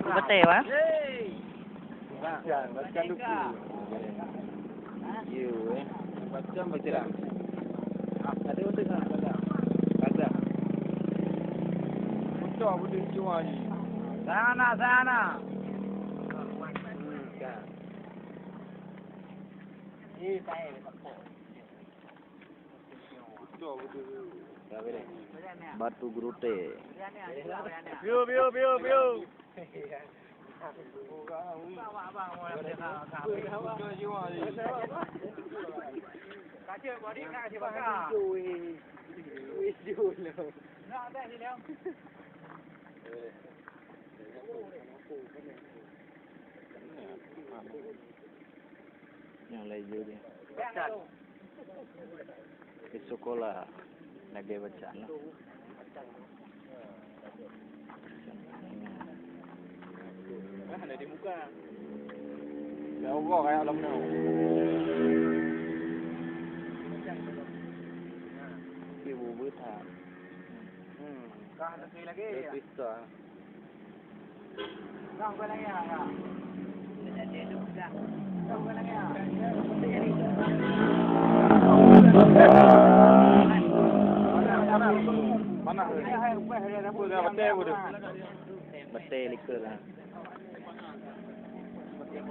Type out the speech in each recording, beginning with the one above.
Betul ah. Baca lupa. You baca lah. Ada untuk sana baca. Betul betul cuma ni. Sana. Batu Gerute. View. Yang leju dia. Di sekolah lagi baca lah. Ada di muka. Ya Allah kayak alam ni. Ibu buta. Kah ada lagi. Bisa. Kang lagi ya. Jadi dulu dah. Kang lagi ya. Mana? Betul likur lah. Ini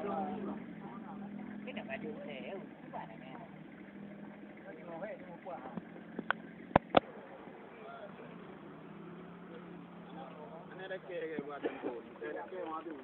ada ke buat tempat. Ada ke madu.